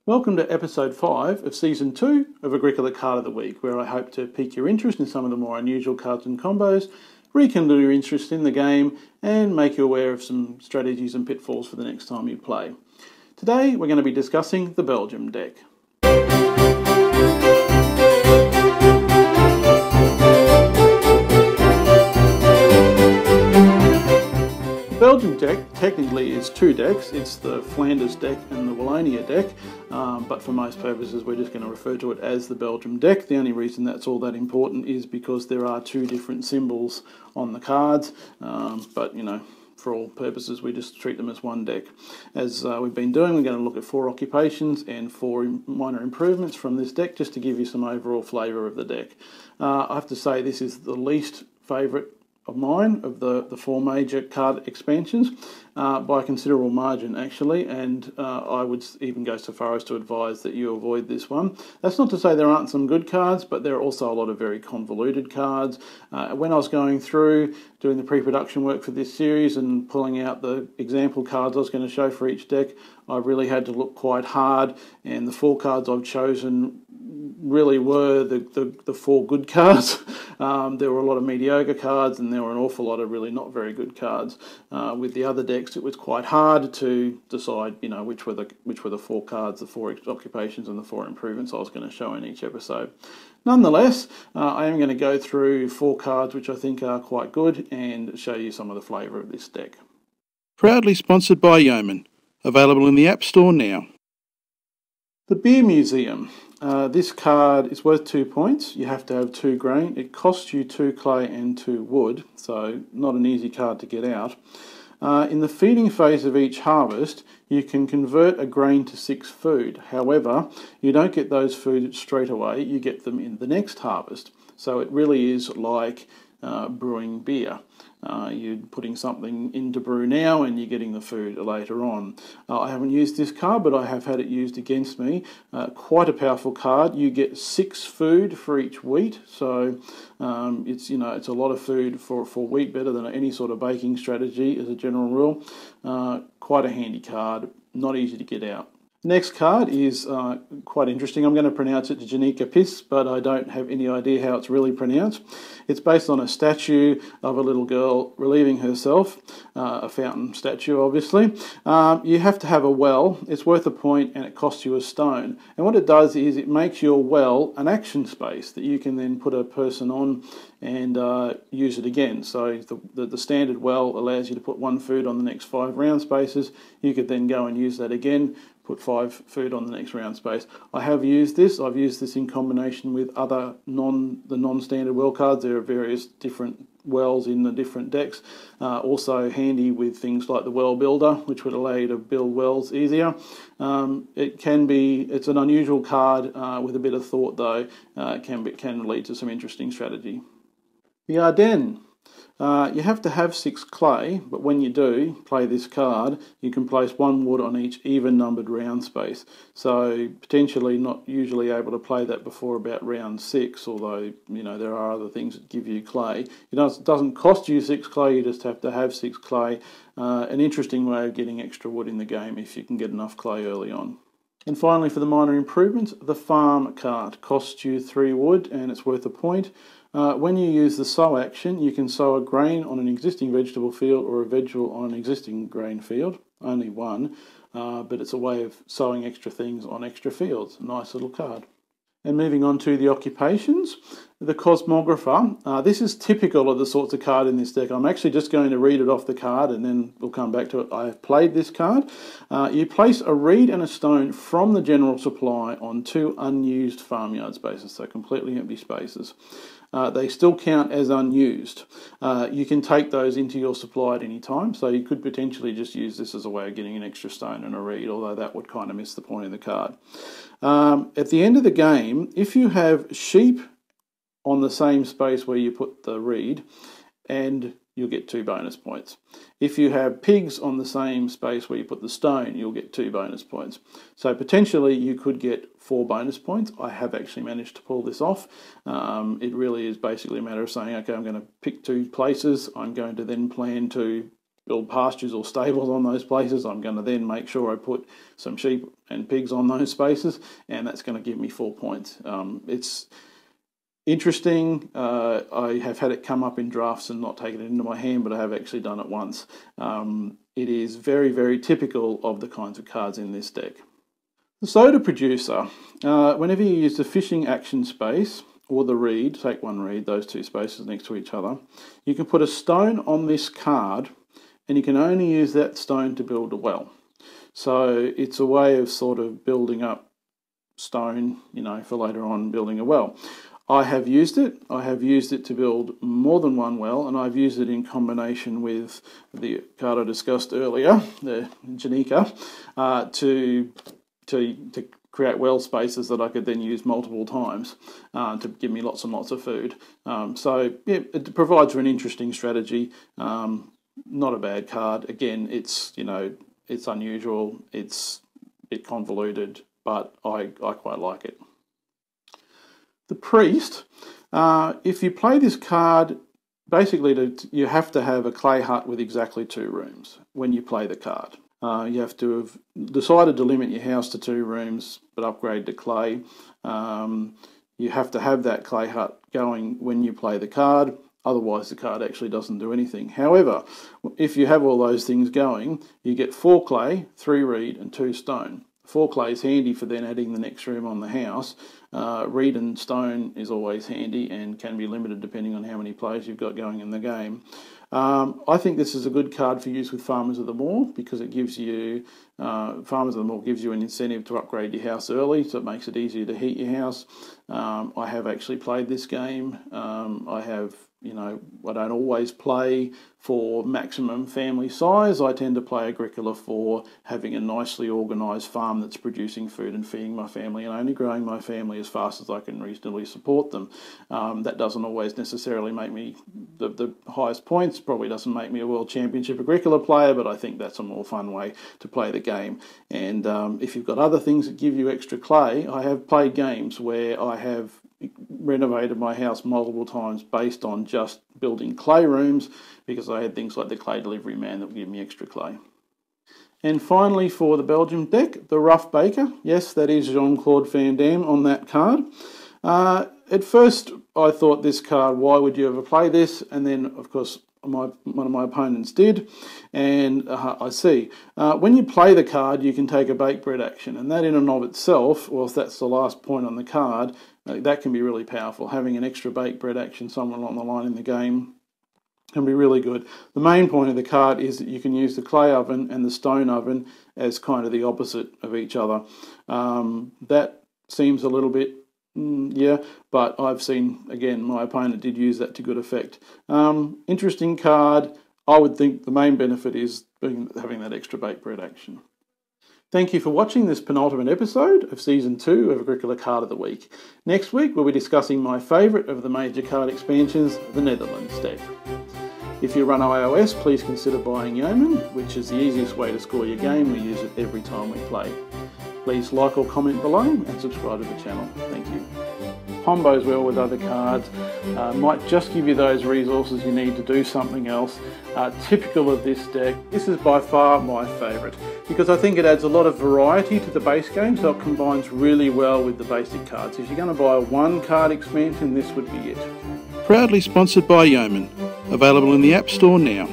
Welcome to episode 5 of season 2 of Agricola Card of the Week, where I hope to pique your interest in some of the more unusual cards and combos, rekindle your interest in the game, and make you aware of some strategies and pitfalls for the next time you play. Today we're going to be discussing the Belgium deck. Belgium deck technically is two decks. It's the Flanders deck and the Wallonia deck, but for most purposes we're just going to refer to it as the Belgium deck. The only reason that's all that important is because there are two different symbols on the cards, but you know, for all purposes we just treat them as one deck. As we've been doing, we're going to look at 4 occupations and 4 minor improvements from this deck just to give you some overall flavour of the deck. I have to say this is the least favourite of mine of the 4 major card expansions by a considerable margin actually, and I would even go so far as to advise that you avoid this one. That's not to say there aren't some good cards, but there are also a lot of very convoluted cards. When I was going through doing the pre-production work for this series and pulling out the example cards I was going to show for each deck, I really had to look quite hard, and the 4 cards I've chosen really were the 4 good cards. There were a lot of mediocre cards and there were an awful lot of really not very good cards. With the other decks it was quite hard to decide, you know, which were the 4 cards, the 4 occupations and the 4 improvements I was going to show in each episode. Nonetheless, I am going to go through 4 cards which I think are quite good and show you some of the flavour of this deck. Proudly sponsored by Yeoman. Available in the App Store now. The Beer Museum. This card is worth 2 points. You have to have 2 grain. It costs you 2 clay and 2 wood, so not an easy card to get out. In the feeding phase of each harvest, you can convert a grain to 6 food. However, you don't get those food straight away, you get them in the next harvest. So it really is like brewing beer. You're putting something into brew now and you're getting the food later on. I haven't used this card, but I have had it used against me. Quite a powerful card. You get 6 food for each wheat, so it's a lot of food for wheat, better than any sort of baking strategy as a general rule. Quite a handy card, not easy to get out. Next card is quite interesting. I'm going to pronounce it Janika Piss, but I don't have any idea how it's really pronounced. It's based on a statue of a little girl relieving herself, a fountain statue obviously. You have to have a well. It's worth a point and it costs you a stone. And what it does is it makes your well an action space that you can then put a person on and use it again. So the standard well allows you to put 1 food on the next 5 round spaces. You could then go and use that again, put 5 food on the next round space. I have used this. I've used this in combination with other non-standard well cards. There are various different wells in the different decks. Also handy with things like the well builder, which would allow you to build wells easier. It's an unusual card with a bit of thought though. It can lead to some interesting strategy. The Ardennes. You have to have 6 clay, but when you do play this card, you can place 1 wood on each even numbered round space. So potentially not usually able to play that before about round 6, although you know there are other things that give you clay. It doesn't cost you 6 clay, you just have to have 6 clay. An interesting way of getting extra wood in the game if you can get enough clay early on. And finally, for the minor improvements, the farm card costs you 3 wood and it's worth a point. When you use the sow action, you can sow a grain on an existing vegetable field or a vegetable on an existing grain field. Only 1, but it's a way of sowing extra things on extra fields. Nice little card. And moving on to the occupations, the Cosmographer. This is typical of the sorts of card in this deck. I'm actually just going to read it off the card and then we'll come back to it. I have played this card. You place a reed and a stone from the general supply on 2 unused farmyard spaces, so completely empty spaces. They still count as unused. You can take those into your supply at any time, so you could potentially just use this as a way of getting an extra stone and a reed, although that would kind of miss the point of the card. At the end of the game, if you have sheep on the same space where you put the reed, and you'll get 2 bonus points. If you have pigs on the same space where you put the stone, you'll get 2 bonus points. So potentially you could get 4 bonus points. I have actually managed to pull this off. It really is basically a matter of saying, okay, I'm going to pick 2 places. I'm going to then plan to build pastures or stables on those places. I'm going to then make sure I put some sheep and pigs on those spaces, and that's going to give me 4 points. It's interesting. I have had it come up in drafts and not taken it into my hand, but I have actually done it once. It is very, very typical of the kinds of cards in this deck. The soda producer, whenever you use the fishing action space or the reed, take one reed, those two spaces next to each other, you can put a stone on this card, and you can only use that stone to build a well. So it's a way of sort of building up stone, for later on building a well. I have used it. I have used it to build more than one well, and I've used it in combination with the card I discussed earlier, the Janika, to create well spaces that I could then use multiple times to give me lots and lots of food. So yeah, it provides for an interesting strategy. Not a bad card. Again, it's it's unusual. It's a bit convoluted, but I quite like it. The Priest, if you play this card, basically you have to have a clay hut with exactly 2 rooms when you play the card. You have to have decided to limit your house to 2 rooms, but upgrade to clay. You have to have that clay hut going when you play the card, otherwise the card actually doesn't do anything. However, if you have all those things going, you get 4 clay, 3 reed and 2 stone. 4 clay is handy for then adding the next room on the house. Reed and stone is always handy and can be limited depending on how many players you've got going in the game. I think this is a good card for use with Farmers of the Moor because it gives you, Farmers of the Moor gives you an incentive to upgrade your house early, so it makes it easier to heat your house. I have actually played this game. I don't always play for maximum family size. I tend to play Agricola for having a nicely organised farm that's producing food and feeding my family and only growing my family as fast as I can reasonably support them. That doesn't always necessarily make me the highest points, probably doesn't make me a World Championship Agricola player, but I think that's a more fun way to play the game. And if you've got other things that give you extra clay, I have played games where I have renovated my house multiple times based on just building clay rooms because I had things like the clay delivery man that would give me extra clay. And finally for the Belgium deck, the Rough Baker. Yes, that is Jean-Claude Van Damme on that card. At first I thought this card, why would you ever play this? And then of course one of my opponents did, and I see. When you play the card, you can take a bake bread action, and that in and of itself, whilst that's the last point on the card, that can be really powerful. Having an extra bake bread action somewhere along the line in the game can be really good. The main point of the card is that you can use the clay oven and the stone oven as kind of the opposite of each other. That seems a little bit yeah, but I've seen, again, my opponent did use that to good effect. Interesting card. I would think the main benefit is having that extra bake bread action. Thank you for watching this penultimate episode of Season 2 of Agricola Card of the Week. Next week we'll be discussing my favourite of the major card expansions, the Netherlands deck. If you run iOS, please consider buying Yeoman, which is the easiest way to score your game. We use it every time we play. Please like or comment below and subscribe to the channel. Thank you. Combos well with other cards, might just give you those resources you need to do something else. Typical of this deck, this is by far my favourite because I think it adds a lot of variety to the base game, so it combines really well with the basic cards. If you're going to buy a 1-card expansion, this would be it. Proudly sponsored by Yeoman, available in the App Store now.